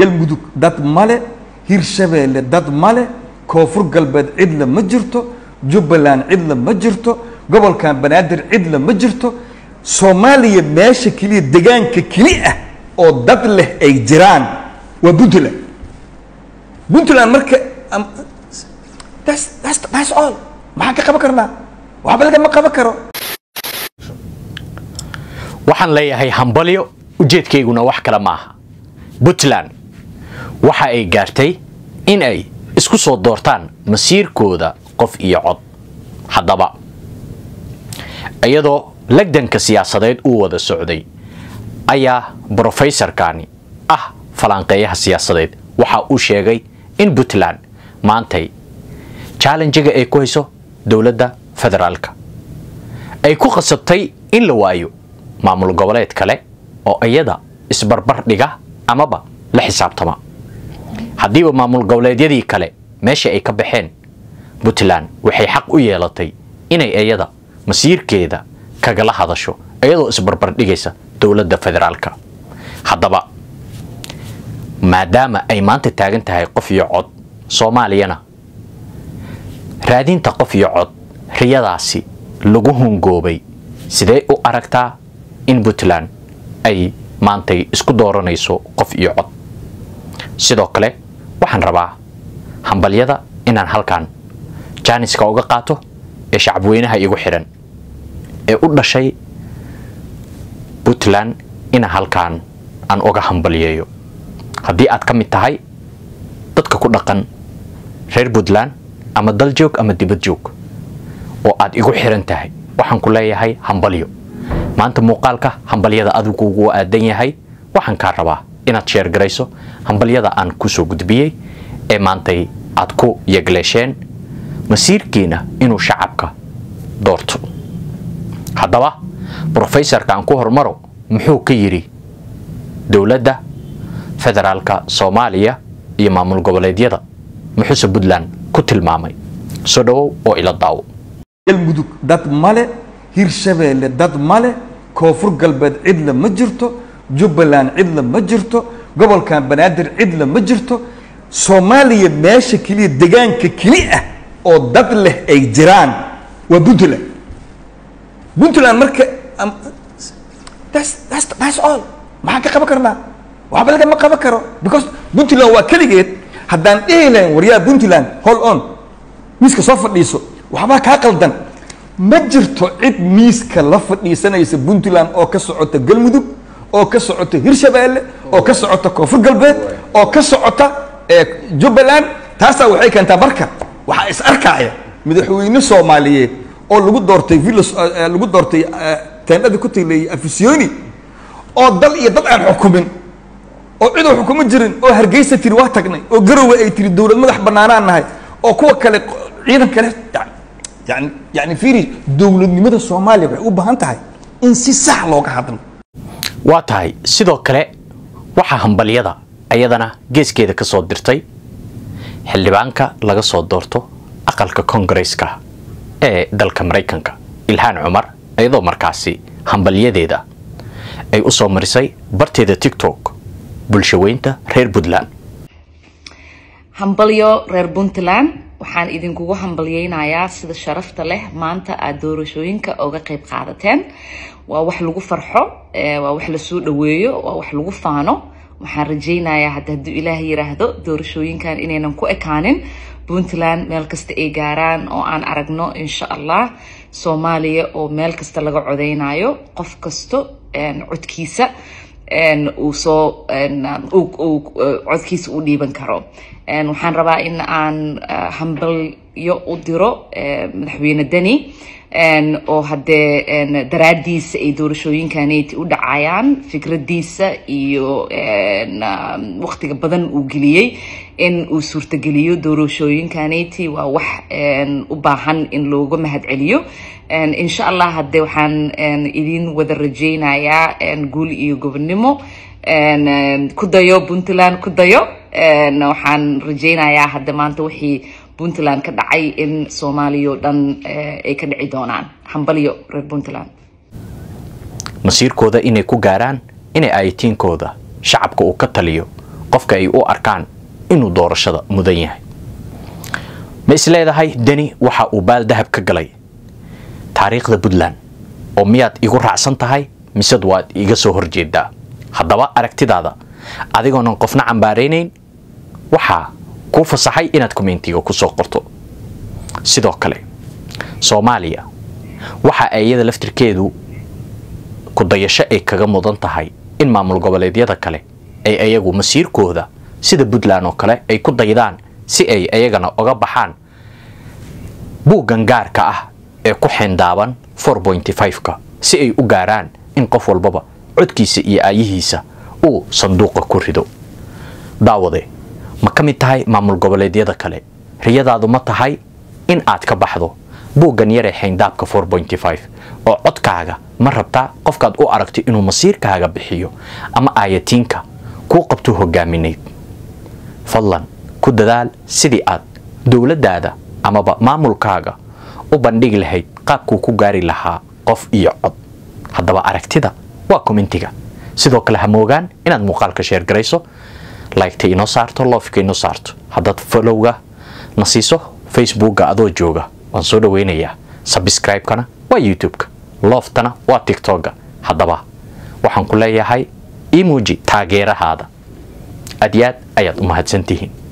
galmudug dad male hirshabeelle dad male koonfur galbeed cidla ma jirto jubbaland cidla ma jirto gobolkan banaadir cidla ma jirto Soomaaliya meesha kaliya deegaanka kaliya oo dad leh ay jiraan waa Puntland marka that's all maxaa ka qaban karnaa waxba laga ma qaban karo waxaan leeyahay hambalyo ujeedkeyguna wax kala maaha Puntland waxa ay gaartay in ay isku soo doortaan masiirkooda qof iyo cod haddaba iyadoo lagdanka siyaasadeed uu wada socday ayaa professorkani falanqeeyaha siyaasadeed waxa uu sheegay in Puntland maantay challenge-ga ay ku hayso dawladda federaalka ay ku qasabtay in la waayo maamul goboleed kale oo iyada isbarbar dhiga amaba la xisaabtama hadii maamul goboleedyadii kale meesha ay ka baxeen Puntland waxay xaq u yeelatay inay iyada masiirkeeda kagala hadasho iyadoo isbarbar dhigaysa dawladda federaalka haddaba maadaama ay maanta taagan tahay qof iyo cod Soomaaliyana raadinta qof iyo cod riyadaasi lagu hungoobay sidee u aragtaa in Puntland ay maantay isku dooranayso qof iyo cod sidoo kale waxaan rabaa hambalyada inaan halkan jaaniska uga qaato ee shacabweynaha igu xiran ee u dhashay Puntland ina halkan aan uga hambalyeeyo haddii aad ka mid tahay dadka ku dhaqan reer Puntland ama daljoog ama dibad joog oo aad igu xiran tahay waxaan ku leeyahay hambalyo maanta muuqaalka hambalyada adigu ugu aadan yahay waxaan ka rabaa inaad share garayso hambalyada aan ku soo gudbiyay ee maantay aad ku yagleesheen masiirkiina inuu shacabka doorto haddaba professorka aan ku hormaro muxuu ka yiri dawladda federaalka Soomaaliya iyo maamul goboleedyada muxuu Puntland ku tilmaamay soo dhawow oo ila daawo galmudug dad male hirshabeelle dad male koonfur galbeed cidla ma jirto jubbaland cidla ma jirto gobolkan banaadir cidla ma jirto Soomaaliya meesha kaliya deegaanka kaliya oo dad leh ay jiraan waa Puntland marka that's all maxaa ka qaban karnaa waxba laga ma qaban karo because Puntland waa kaligeed haddaan dheeleen waryaa Puntland hold on miiska soo fadhiiso waxba ka qaldan ma jirto cid miiska la fadhiisanaysa Puntland oo ka socota galmudug oo ka socota hirshabeelle oo ka socota koonfur galbeed oo ka socota jubbaland taasa waxay keentaa marka waxa is arkaya madaxweyne Soomaaliyeed oo lagu doortay lagu doortay teendhada ku tilay afisioni oo dal iyo dad aan xukumin oo cid xukumo jirin oo hargeysa tiri waa tagnay oo garowe ay tiri dawlad madax banaanaan nahay oo kuwa kale ciidan kale يعني فيري dawladnimada Soomaaliya waxay u baahan tahay in si sax looga hadlo waa tahay sidoo kale waxa hambalyada ayadana geeskeeda ka soo dirtay xildhibaanka laga soo doorto aqalka Congress-ka ee dalka Mareykanka Ilhaan Cumar ayadoo markaasi hambalyadeeda ay u soo marisay barteeda TikTok bulshaweynta reer Puntland hambalyo reer Puntland waxaan idinkugu hambalyeynayaa sida sharafta leh maanta aad doorashooyinka uga qayb qaadateen waa wax lagu farxo waa wax la soo dhaweeyo waa wax lagu faano waxaan rajaynayaa haddii Ilaahay yiraahdo doorashooyinkan inaynan ku ekaanin Puntland meel kasta ay gaaraan oo aan aragno insha Allah Soomaaliya oo meel kasta laga codeynayo qof kasto codkiisa uu soo codkiisa u dhiiban karo waxaan rabaa in aan hambalyo u diro madaxweyne Dani oo hadee daraadiisa ay doorashooyinkaneeti u dhacayaan fikradiisa iyo waqtiga badan uu geliyay in uu suurtageliyo doorashooyinkaneeti waa wax u baahan in looga mahad celiyo insha Allah hadee waxaan idin wada rajaynayaa guul iyo gobonimo ku dayo Puntland ku dayo waxaan rajaynayaa hadda maanta wixii Puntland ka dhacay in Soomaaliya dhan ay ka dhici doonaan hambalyo reer Puntland masiirkooda inay ku gaaraan inay aytiinkooda shacabka uu ka taliyo qofka ay u arkaan inuu doorashada mudan yahay. ma isleedahay Deni waxa uu baal dahab ka galay taariikhda Puntland oo miyaad igu raacsan tahay mise waad iga soo horjeedaa? haddaba aragtidaada adigoon qofna cambaareynayn waxa ku fasaxay inaad commentiga ku soo qorto. sidoo kale Soomaaliya waxa ay iyada laftirkeedu ku dayasho ay kaga mudan tahay in maamul goboleedyada kale ay ayagu masiirkooda sida Puntland oo kale ay ku daydaan si ay ayagana uga baxaan buugan gaarka ah ee ku xindaaban 4.5ka si ay u gaaraan in qof walbaba codkiisa iyo aayihiisa uu sanduuqa ku rido. daawade ma kamid tahay maamul goboleedyada kale riyadaadu ma tahay in aad ka baxdo buugan yar ee xindaabka 4.5 oo codkaaga ma rabtaa qofkaad u aragto inuu masiirkaaga bixiyo ama aayatiinka ku qabto hogaamineed? fadlan ku dadaal sidii aad dawladdaada amaba maamulkaaga u bandhigi lahayd qaabku ku gaari lahaa qof iyo cod. haddaba aragtida waa commentiga. sidoo kale ha moogaan inaad muuqaalka share garayso, like-ta inoo saarto, love-ka inoo saarto. haddaad follow-ga na siiso Facebook-ga adoo jooga waan soo dhaweynayaa. subscribe-kana waa YouTube-ka, love-tana waa TikTok-ga. haddaba waxaan ku leeyahay emoji taageerahaada. aad ayaad u mahadsantihiin.